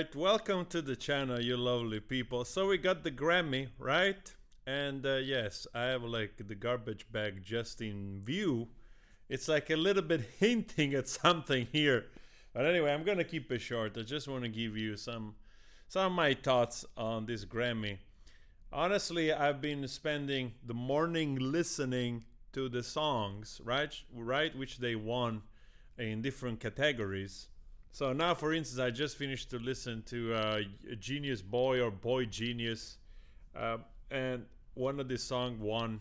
right, welcome to the channel, you lovely people. So we got the Grammy, right? And yes, I have like the garbage bag just in view. It's like a little bit hinting at something here. But anyway, I'm gonna keep it short. I just want to give you some of my thoughts on this Grammy. Honestly, I've been spending the morning listening to the songs, right, which they won in different categories. So now, for instance, I just finished to listen to Genius Boy or Boy Genius, uh, and one of the song won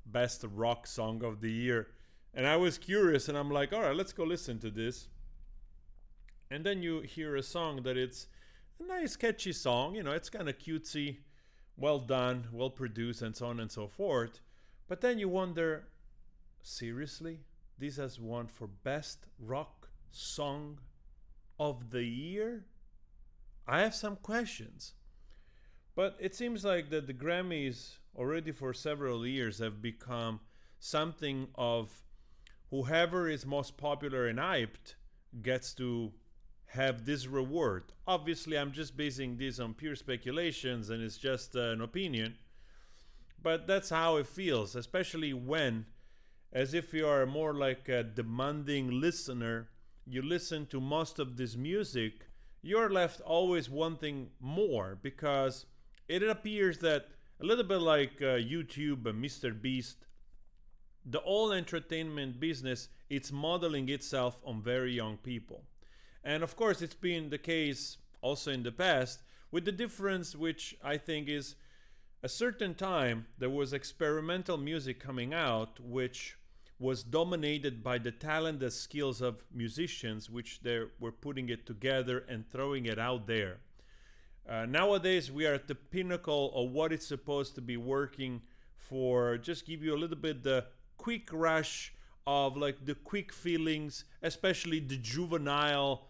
Best Rock Song of the Year. And I was curious, and I'm like, all right, let's go listen to this. And then you hear a song that it's a nice, catchy song. You know, it's kind of cutesy, well done, well produced, and so on and so forth. But then you wonder, seriously, this has won for Best Rock Song of the Year? I have some questions. But it seems like that the Grammys already for several years have become something of whoever is most popular and hyped gets to have this reward. Obviously, I'm just basing this on pure speculations and it's just an opinion. But that's how it feels, especially when, as if you are more like a demanding listener, you listen to most of this music, you're left always wanting more because it appears that a little bit like YouTube and Mr. Beast, the whole entertainment business, it's modeling itself on very young people. And of course, it's been the case also in the past, with the difference which I think is a certain time there was experimental music coming out which was dominated by the talent and skills of musicians, which they were putting it together and throwing it out there. Nowadays, we are at the pinnacle of what it's supposed to be working for. Just give you a little bit the quick rush of like the quick feelings, especially the juvenile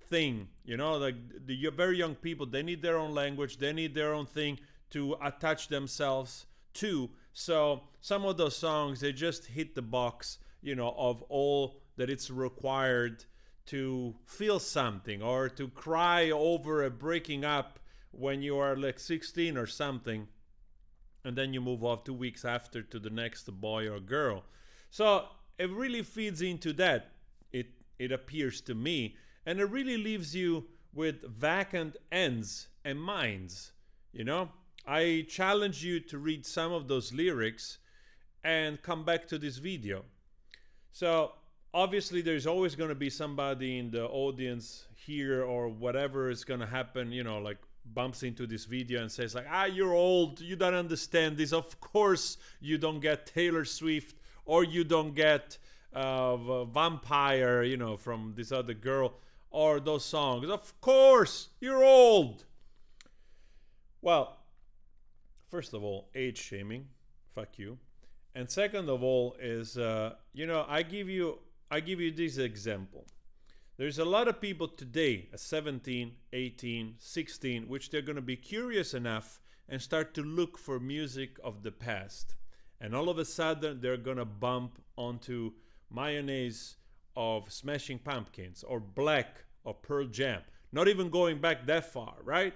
thing. You know, like the very young people, they need their own language, they need their own thing to attach themselves to. So some of those songs, they just hit the box, you know, of all that it's required to feel something or to cry over a breaking up when you are like 16 or something, and then you move off 2 weeks after to the next boy or girl. So it really feeds into that, it appears to me, and it really leaves you with vacant ends and minds, you know. I challenge you to read some of those lyrics and come back to this video. So obviously there's always going to be somebody in the audience here or whatever is going to happen, you know, like bumps into this video and says like, you're old, you don't understand this. Of course you don't get Taylor Swift or you don't get Vampire, you know, from this other girl or those songs. Of course you're old. Well, first of all, age shaming, fuck you. And second of all is, you know, I give you this example. There's a lot of people today at 17, 18, 16, which they're going to be curious enough and start to look for music of the past. And all of a sudden, they're going to bump onto Mayonnaise of Smashing Pumpkins or Black or Pearl Jam. Not even going back that far, right?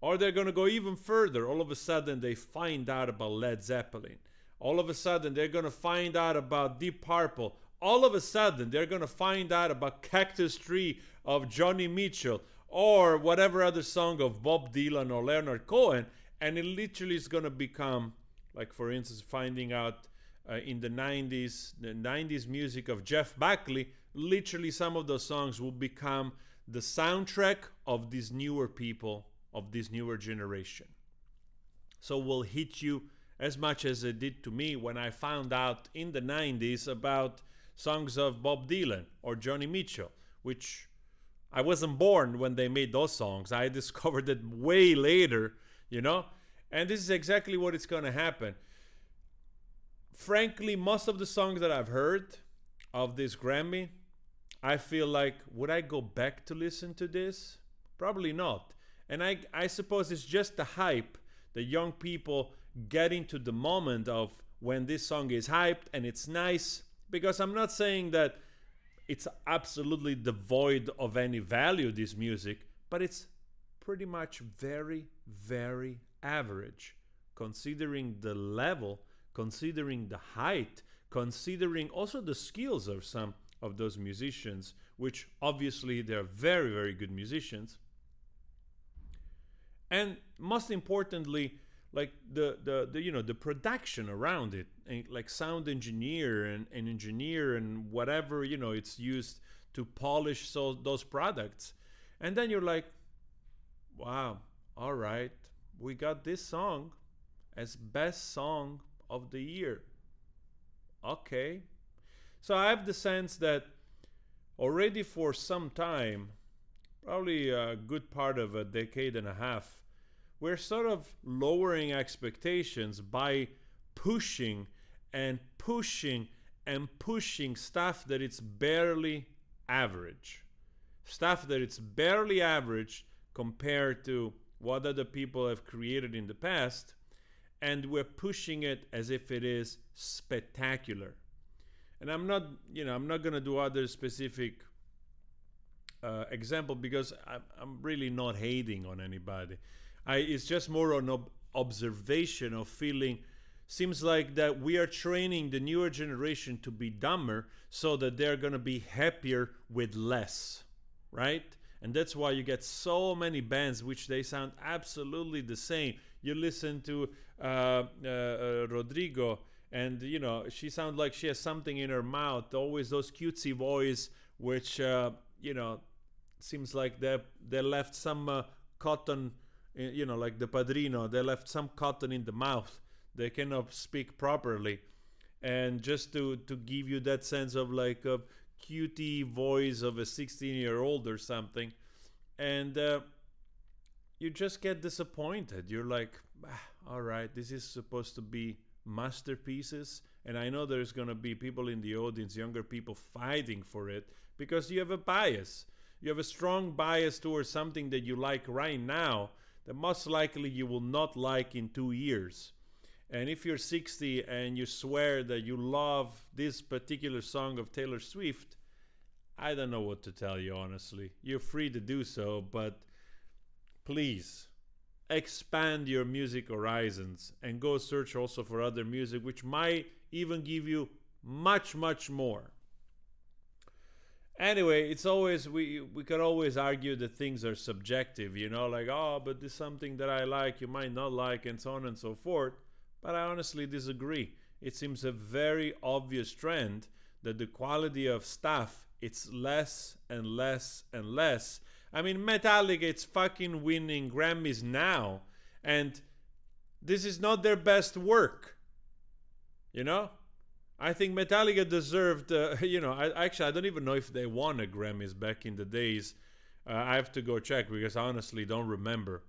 Or they're going to go even further. All of a sudden, they find out about Led Zeppelin. All of a sudden, they're going to find out about Deep Purple. All of a sudden, they're going to find out about Cactus Tree of Johnny Mitchell or whatever other song of Bob Dylan or Leonard Cohen. And it literally is going to become, like, for instance, finding out in the 90s music of Jeff Buckley. Literally, some of those songs will become the soundtrack of these newer people, of this newer generation. So will hit you as much as it did to me when I found out in the 90s about songs of Bob Dylan or Johnny Mitchell, which I wasn't born when they made those songs. I discovered it way later, you know? And this is exactly what is going to happen. Frankly, most of the songs that I've heard of this Grammy, I feel like, would I go back to listen to this? Probably not. And I suppose it's just the hype, the young people getting to the moment of when this song is hyped and it's nice. Because I'm not saying that it's absolutely devoid of any value, this music, but it's pretty much very, very average, considering the level, considering the height, considering also the skills of some of those musicians, which obviously they're very, very good musicians. And most importantly, like the production around it, and like sound engineer and engineer and whatever it's used to polish those products. And then you're like, wow, all right, we got this song as best song of the year. Okay. So I have the sense that already for some time, probably a good part of a decade and a half, we're sort of lowering expectations by pushing and pushing and pushing stuff that it's barely average. Stuff that it's barely average compared to what other people have created in the past, and we're pushing it as if it is spectacular. And I'm not going to do other specific example because I'm really not hating on anybody. It's just more an observation of feeling. Seems like that we are training the newer generation to be dumber so that they're going to be happier with less, right? And that's why you get so many bands which they sound absolutely the same. You listen to Rodrigo, and she sounds like she has something in her mouth. Always those cutesy voice, which seems like they left some cotton, like the Padrino. They left some cotton in the mouth. They cannot speak properly, and just to give you that sense of like a cutie voice of a 16-year-old or something, and you just get disappointed. You're like, all right, this is supposed to be masterpieces, and I know there's going to be people in the audience, younger people, fighting for it because you have a bias. You have a strong bias towards something that you like right now that most likely you will not like in 2 years. And if you're 60 and you swear that you love this particular song of Taylor Swift, I don't know what to tell you, honestly. You're free to do so, but please expand your music horizons and go search also for other music which might even give you much, much more. Anyway, it's always, we could always argue that things are subjective, like, oh, but this is something that I like, you might not like, and so on and so forth. But I honestly disagree. It seems a very obvious trend that the quality of stuff, it's less and less and less. I mean, Metallica, it's fucking winning Grammys now, and this is not their best work. I think Metallica deserved, I don't even know if they won a Grammys back in the days. I have to go check because I honestly don't remember.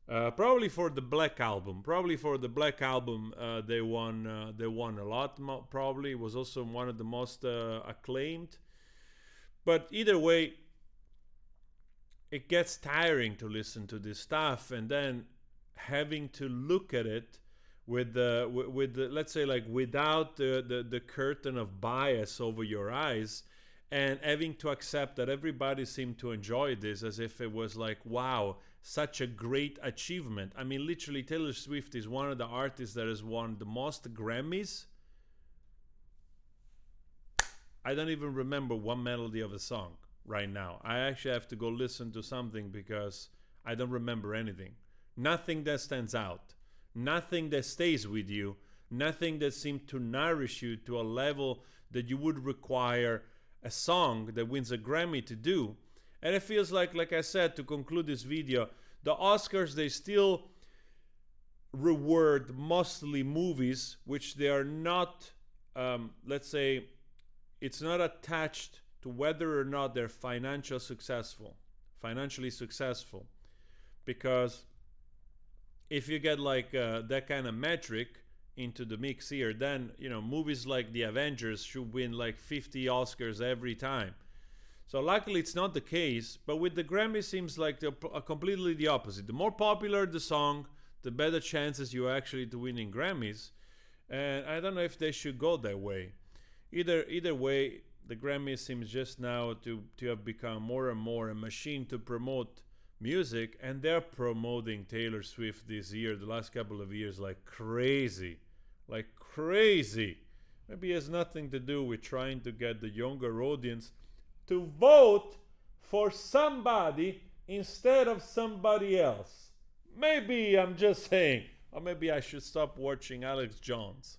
Probably for the Black Album. They won a lot. Probably it was also one of the most acclaimed. But either way, it gets tiring to listen to this stuff, and then having to look at it with the let's say, like, without the curtain of bias over your eyes, and having to accept that everybody seemed to enjoy this as if it was like, wow, such a great achievement. I mean, literally, Taylor Swift is one of the artists that has won the most Grammys. I don't even remember one melody of a song right now. I actually have to go listen to something because I don't remember anything. Nothing that stands out. Nothing that stays with you. Nothing that seems to nourish you to a level that you would require a song that wins a Grammy to do. And it feels like I said, to conclude this video, the Oscars, they still reward mostly movies which they are not, let's say, it's not attached to whether or not they're financially successful. Because if you get like that kind of metric into the mix here, then movies like The Avengers should win like 50 Oscars every time. So luckily it's not the case, but with the Grammy seems like completely the opposite. The more popular the song, the better chances you actually to winning Grammys. And I don't know if they should go that way. Either way, the Grammy seems just now to have become more and more a machine to promote music, and they're promoting Taylor Swift this year, the last couple of years, like crazy. Like crazy. Maybe it has nothing to do with trying to get the younger audience to vote for somebody instead of somebody else. Maybe I'm just saying. Or maybe I should stop watching Alex Jones.